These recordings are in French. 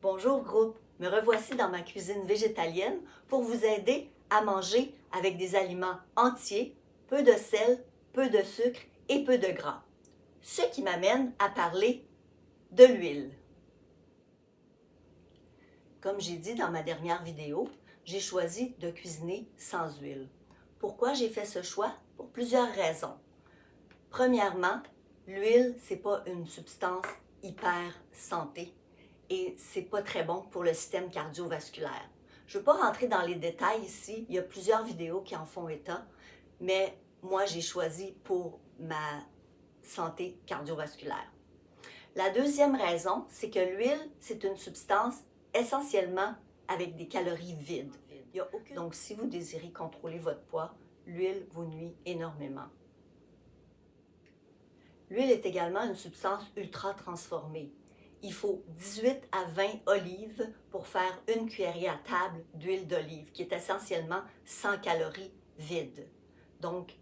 Bonjour groupe, me revoici dans ma cuisine végétalienne pour vous aider à manger avec des aliments entiers, peu de sel, peu de sucre et peu de gras. Ce qui m'amène à parler de l'huile. Comme j'ai dit dans ma dernière vidéo, j'ai choisi de cuisiner sans huile. Pourquoi j'ai fait ce choix? Pour plusieurs raisons. Premièrement, l'huile, c'est pas une substance hyper santé et c'est pas très bon pour le système cardiovasculaire. Je ne veux pas rentrer dans les détails ici, il y a plusieurs vidéos qui en font état, mais moi j'ai choisi pour ma santé cardiovasculaire. La deuxième raison, c'est que l'huile, c'est une substance essentiellement avec des calories vides. Donc si vous désirez contrôler votre poids, l'huile vous nuit énormément. L'huile est également une substance ultra transformée. Il faut 18 à 20 olives pour faire une cuillerée à table d'huile d'olive, qui est essentiellement 100 calories vides. Donc,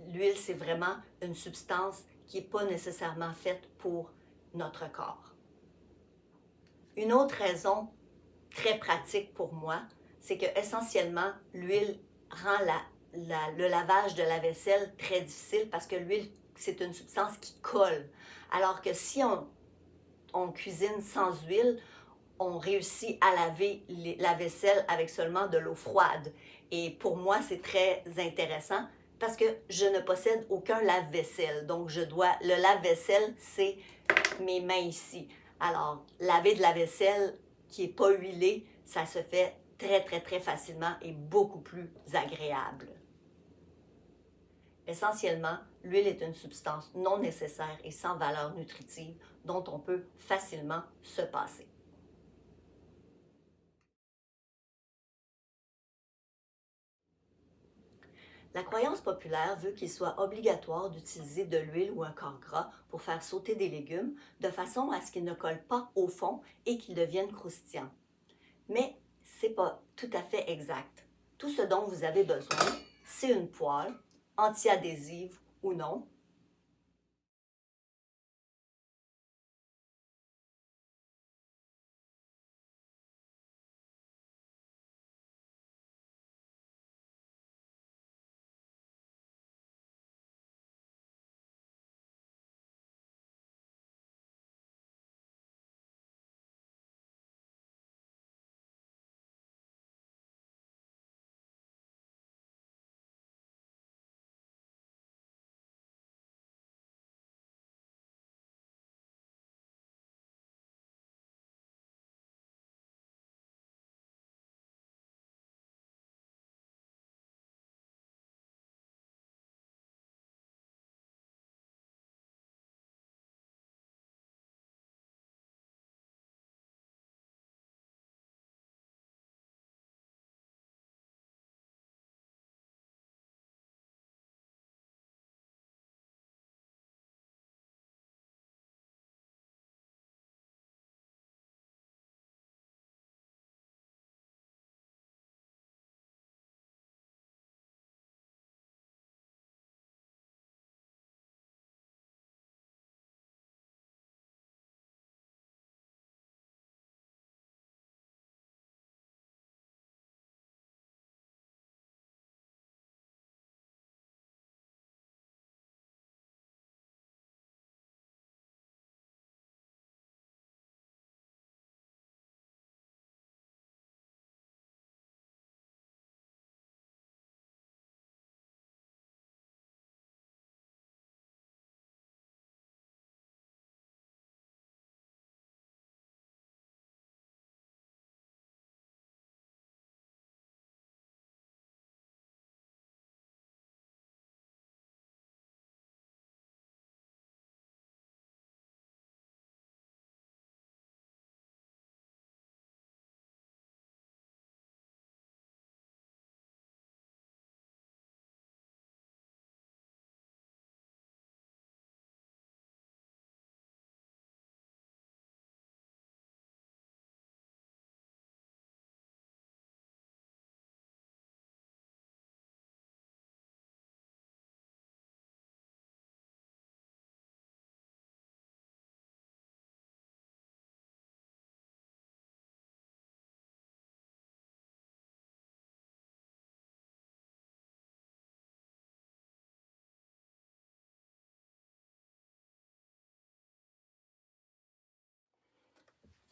l'huile, c'est vraiment une substance qui n'est pas nécessairement faite pour notre corps. Une autre raison très pratique pour moi, c'est que essentiellement, l'huile rend le lavage de la vaisselle très difficile parce que l'huile, c'est une substance qui colle. Alors que si on cuisine sans huile, on réussit à laver la vaisselle avec seulement de l'eau froide. Et pour moi, c'est très intéressant parce que je ne possède aucun lave-vaisselle. Donc, le lave-vaisselle, c'est mes mains ici. Alors, laver de la vaisselle qui n'est pas huilée, ça se fait très, très, très facilement et beaucoup plus agréable. Essentiellement, l'huile est une substance non nécessaire et sans valeur nutritive dont on peut facilement se passer. La croyance populaire veut qu'il soit obligatoire d'utiliser de l'huile ou un corps gras pour faire sauter des légumes de façon à ce qu'ils ne collent pas au fond et qu'ils deviennent croustillants. Mais ce n'est pas tout à fait exact. Tout ce dont vous avez besoin, c'est une poêle, anti-adhésive ou non,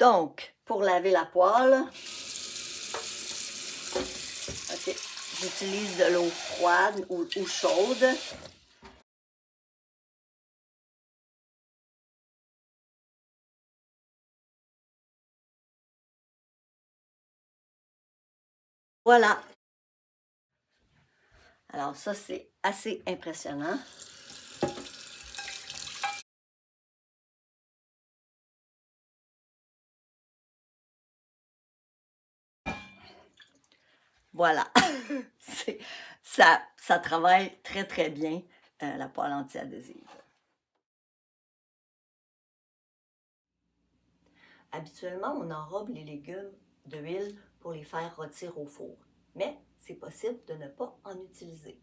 Donc, pour laver la poêle, ok, j'utilise de l'eau froide ou chaude. Voilà. Alors ça, c'est assez impressionnant. Voilà. Ça travaille très, très bien, la poêle anti-adhésive. Habituellement, on enrobe les légumes d'huile pour les faire rôtir au four, mais c'est possible de ne pas en utiliser.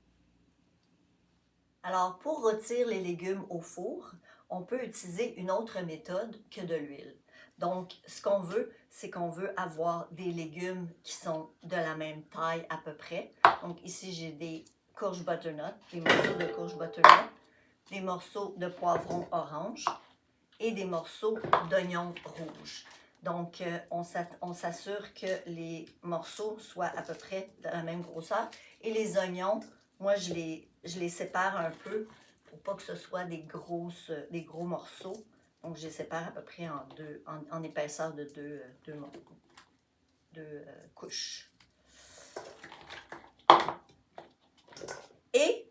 Alors, pour rôtir les légumes au four, on peut utiliser une autre méthode que de l'huile. Donc, ce qu'on veut, c'est qu'on veut avoir des légumes qui sont de la même taille à peu près. Donc, ici, j'ai des courges butternut, des morceaux de courges butternut, des morceaux de poivrons orange et des morceaux d'oignons rouges. Donc, on s'assure que les morceaux soient à peu près de la même grosseur. Et les oignons, moi, je les sépare un peu pour pas que ce soit des gros morceaux. Donc, je les sépare à peu près en épaisseur de deux couches. Et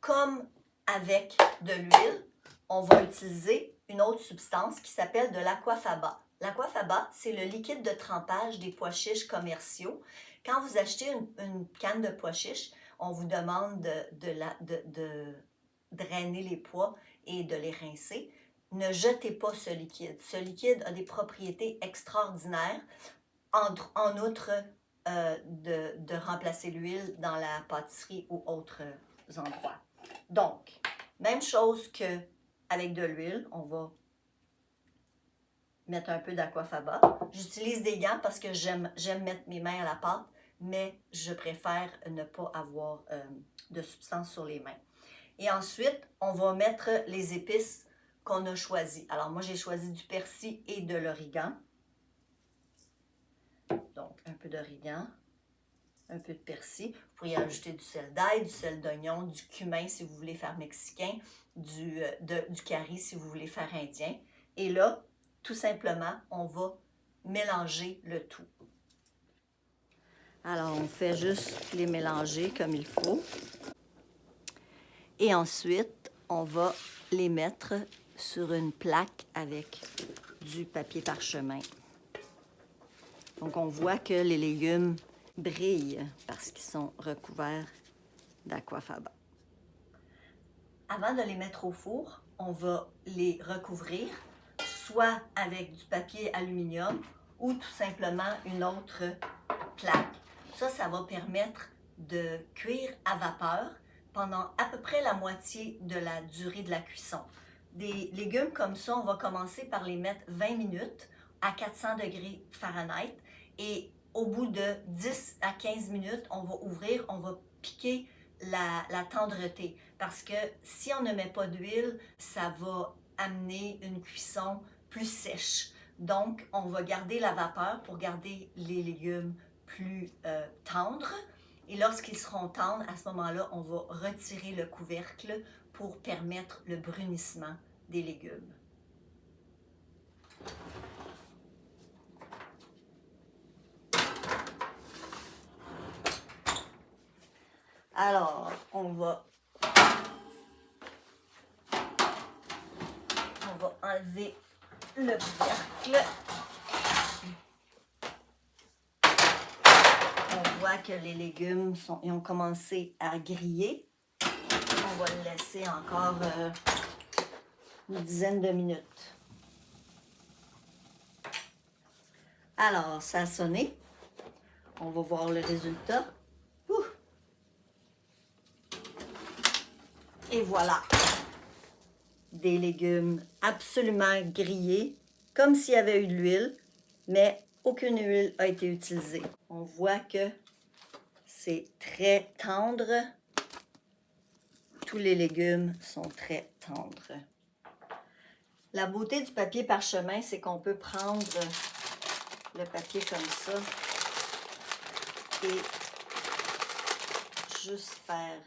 comme avec de l'huile, on va utiliser une autre substance qui s'appelle de l'aquafaba. L'aquafaba, c'est le liquide de trempage des pois chiches commerciaux. Quand vous achetez une canne de pois chiches, on vous demande de drainer les pois et de les rincer. Ne jetez pas ce liquide. Ce liquide a des propriétés extraordinaires, en outre de remplacer l'huile dans la pâtisserie ou autres endroits. Donc, même chose qu'avec de l'huile, on va mettre un peu d'aquafaba. J'utilise des gants parce que j'aime mettre mes mains à la pâte, mais je préfère ne pas avoir de substance sur les mains. Et ensuite, on va mettre les épices qu'on a choisies. Alors moi, j'ai choisi du persil et de l'origan. Donc, un peu d'origan, un peu de persil. Vous pourriez ajouter du sel d'ail, du sel d'oignon, du cumin si vous voulez faire mexicain, du curry si vous voulez faire indien. Et là, tout simplement, on va mélanger le tout. Alors, on fait juste les mélanger comme il faut. Et ensuite, on va les mettre sur une plaque avec du papier parchemin. Donc, on voit que les légumes brillent parce qu'ils sont recouverts d'aquafaba. Avant de les mettre au four, on va les recouvrir soit avec du papier aluminium ou tout simplement une autre plaque. Ça va permettre de cuire à vapeur pendant à peu près la moitié de la durée de la cuisson. Des légumes comme ça, on va commencer par les mettre 20 minutes à 400 degrés Fahrenheit et au bout de 10 à 15 minutes, on va ouvrir, on va piquer la tendreté parce que si on ne met pas d'huile, ça va amener une cuisson plus sèche. Donc, on va garder la vapeur pour garder les légumes plus tendres. Et lorsqu'ils seront tendres, à ce moment-là, on va retirer le couvercle pour permettre le brunissement des légumes. Alors, on va enlever le couvercle. On voit que les légumes ils ont commencé à griller. On va le laisser encore une dizaine de minutes. Alors, ça a sonné. On va voir le résultat. Ouh. Et voilà. Des légumes absolument grillés, comme s'il y avait eu de l'huile, mais aucune huile a été utilisée. On voit que c'est très tendre. Tous les légumes sont très tendres. La beauté du papier parchemin, c'est qu'on peut prendre le papier comme ça et juste faire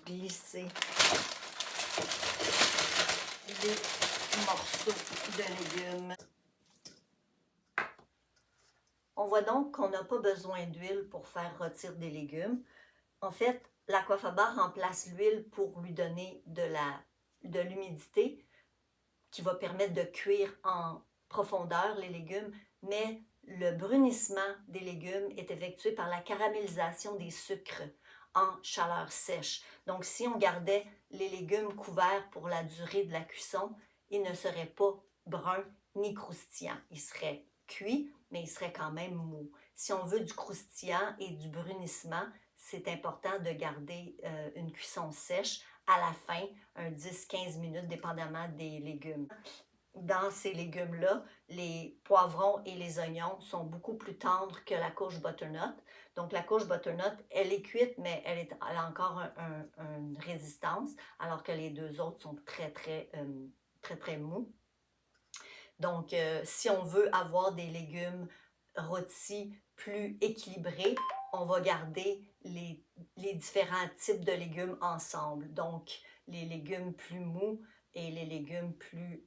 glisser des morceaux de légumes. On voit donc qu'on n'a pas besoin d'huile pour faire rôtir des légumes. En fait, l'aquafaba remplace l'huile pour lui donner de l'humidité qui va permettre de cuire en profondeur les légumes, mais le brunissement des légumes est effectué par la caramélisation des sucres en chaleur sèche. Donc, si on gardait les légumes couverts pour la durée de la cuisson, ils ne seraient pas bruns ni croustillants. Ils seraient cuits, mais ils seraient quand même mous. Si on veut du croustillant et du brunissement, c'est important de garder une cuisson sèche à la fin, un 10-15 minutes, dépendamment des légumes. Dans ces légumes-là, les poivrons et les oignons sont beaucoup plus tendres que la courge butternut. Donc, la courge butternut, elle est cuite, mais elle a encore une résistance, alors que les deux autres sont très mous. Donc, si on veut avoir des légumes rôtis plus équilibrés, on va garder les différents types de légumes ensemble. Donc, les légumes plus mous et les légumes plus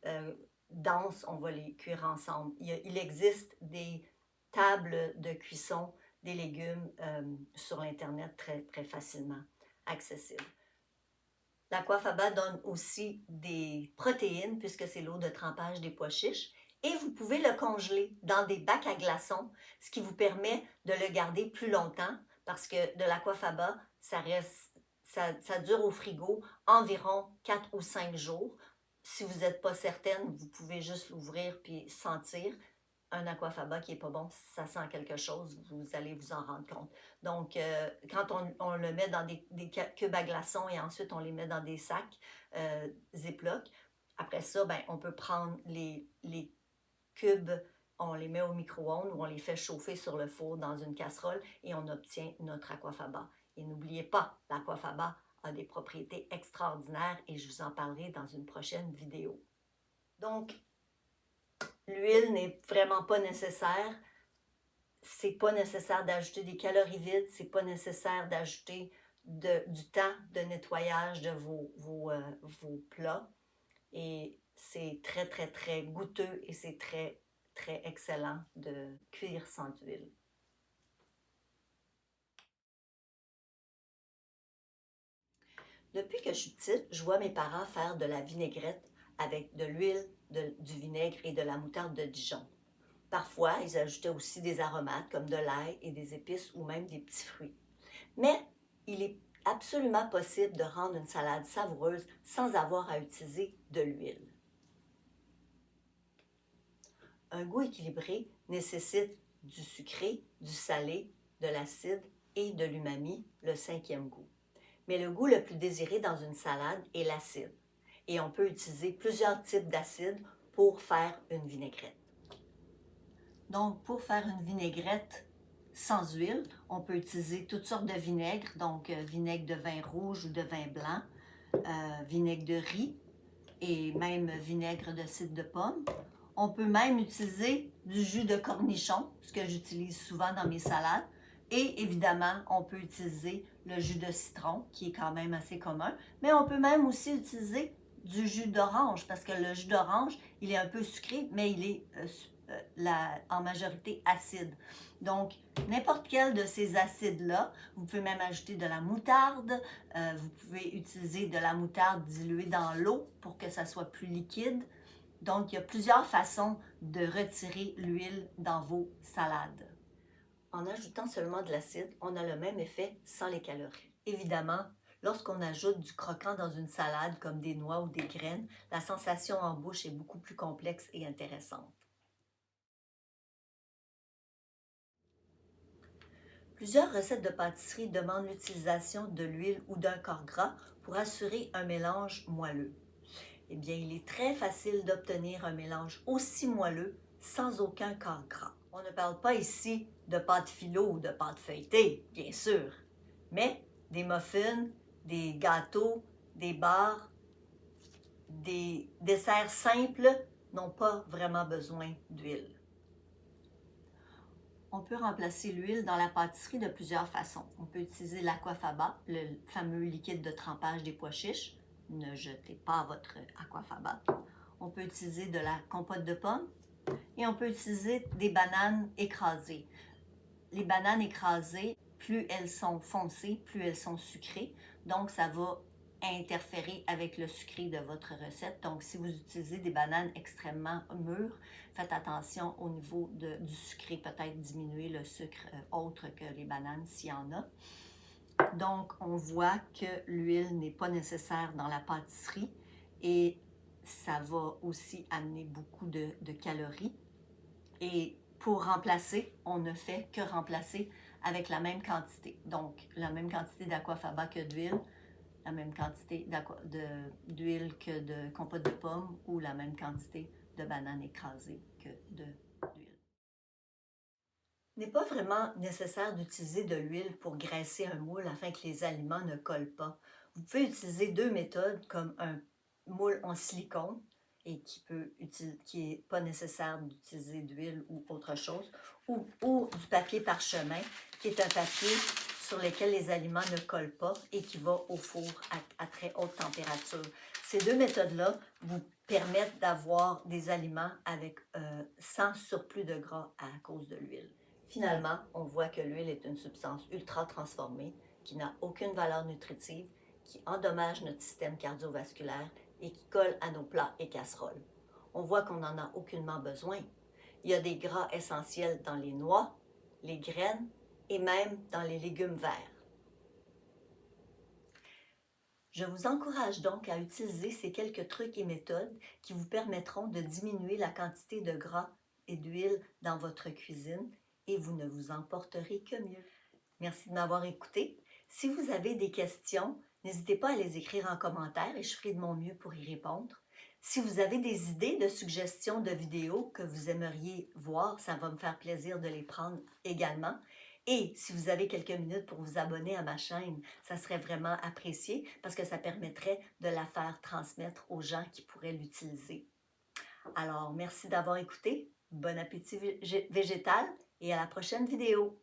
denses, on va les cuire ensemble. Il existe des tables de cuisson des légumes sur l'Internet très facilement accessibles. L'aquafaba donne aussi des protéines puisque c'est l'eau de trempage des pois chiches et vous pouvez le congeler dans des bacs à glaçons, ce qui vous permet de le garder plus longtemps parce que de l'aquafaba, ça dure au frigo environ 4 ou 5 jours. Si vous n'êtes pas certaine, vous pouvez juste l'ouvrir puis sentir. Un aquafaba qui n'est pas bon, ça sent quelque chose, vous allez vous en rendre compte. Donc, quand on le met dans des cubes à glaçons et ensuite on les met dans des sacs Ziploc, après ça, ben, on peut prendre les cubes, on les met au micro-ondes ou on les fait chauffer sur le four dans une casserole et on obtient notre aquafaba. Et n'oubliez pas, l'aquafaba a des propriétés extraordinaires et je vous en parlerai dans une prochaine vidéo. Donc, l'huile n'est vraiment pas nécessaire. C'est pas nécessaire d'ajouter des calories vides. C'est pas nécessaire d'ajouter du temps de nettoyage de vos plats. Et c'est très goûteux et c'est très excellent de cuire sans huile. Depuis que je suis petite, je vois mes parents faire de la vinaigrette avec de l'huile, du vinaigre et de la moutarde de Dijon. Parfois, ils ajoutaient aussi des aromates comme de l'ail et des épices ou même des petits fruits. Mais il est absolument possible de rendre une salade savoureuse sans avoir à utiliser de l'huile. Un goût équilibré nécessite du sucré, du salé, de l'acide et de l'umami, le 5e goût. Mais le goût le plus désiré dans une salade est l'acide. Et on peut utiliser plusieurs types d'acide pour faire une vinaigrette. Donc, pour faire une vinaigrette sans huile, on peut utiliser toutes sortes de vinaigres, donc vinaigre de vin rouge ou de vin blanc, vinaigre de riz et même vinaigre de cidre de pomme. On peut même utiliser du jus de cornichon, ce que j'utilise souvent dans mes salades. Et évidemment, on peut utiliser le jus de citron, qui est quand même assez commun. Mais on peut même aussi utiliser du jus d'orange, parce que le jus d'orange, il est un peu sucré, mais il est en majorité acide. Donc, n'importe quel de ces acides-là, vous pouvez même ajouter de la moutarde, vous pouvez utiliser de la moutarde diluée dans l'eau pour que ça soit plus liquide. Donc, il y a plusieurs façons de retirer l'huile dans vos salades. En ajoutant seulement de l'acide, on a le même effet sans les calories. Évidemment, lorsqu'on ajoute du croquant dans une salade comme des noix ou des graines, la sensation en bouche est beaucoup plus complexe et intéressante. Plusieurs recettes de pâtisserie demandent l'utilisation de l'huile ou d'un corps gras pour assurer un mélange moelleux. Eh bien, il est très facile d'obtenir un mélange aussi moelleux sans aucun corps gras. On ne parle pas ici de pâte philo ou de pâte feuilletée, bien sûr, mais des muffins, des gâteaux, des bars, des desserts simples n'ont pas vraiment besoin d'huile. On peut remplacer l'huile dans la pâtisserie de plusieurs façons. On peut utiliser l'aquafaba, le fameux liquide de trempage des pois chiches. Ne jetez pas votre aquafaba. On peut utiliser de la compote de pommes et on peut utiliser des bananes écrasées. Les bananes écrasées, plus elles sont foncées, plus elles sont sucrées. Donc, ça va interférer avec le sucré de votre recette. Donc, si vous utilisez des bananes extrêmement mûres, faites attention au niveau du sucré. Peut-être diminuer le sucre autre que les bananes s'il y en a. Donc, on voit que l'huile n'est pas nécessaire dans la pâtisserie et ça va aussi amener beaucoup de calories. Et pour remplacer, on ne fait que remplacer avec la même quantité. Donc, la même quantité d'aquafaba que d'huile, la même quantité d'huile que de compote de pommes ou la même quantité de bananes écrasées que d'huile. Il n'est pas vraiment nécessaire d'utiliser de l'huile pour graisser un moule afin que les aliments ne collent pas. Vous pouvez utiliser deux méthodes comme un moule en silicone et qui n'est pas nécessaire d'utiliser d'huile ou autre chose, ou du papier parchemin, qui est un papier sur lequel les aliments ne collent pas et qui va au four à très haute température. Ces deux méthodes-là vous permettent d'avoir des aliments sans surplus de gras à cause de l'huile. Finalement, on voit que l'huile est une substance ultra transformée qui n'a aucune valeur nutritive, qui endommage notre système cardiovasculaire et qui colle à nos plats et casseroles. On voit qu'on n'en a aucunement besoin. Il y a des gras essentiels dans les noix, les graines et même dans les légumes verts. Je vous encourage donc à utiliser ces quelques trucs et méthodes qui vous permettront de diminuer la quantité de gras et d'huile dans votre cuisine et vous ne vous en porterez que mieux. Merci de m'avoir écouté. Si vous avez des questions, n'hésitez pas à les écrire en commentaire et je ferai de mon mieux pour y répondre. Si vous avez des idées de suggestions de vidéos que vous aimeriez voir, ça va me faire plaisir de les prendre également. Et si vous avez quelques minutes pour vous abonner à ma chaîne, ça serait vraiment apprécié parce que ça permettrait de la faire transmettre aux gens qui pourraient l'utiliser. Alors, merci d'avoir écouté. Bon appétit végétal et à la prochaine vidéo.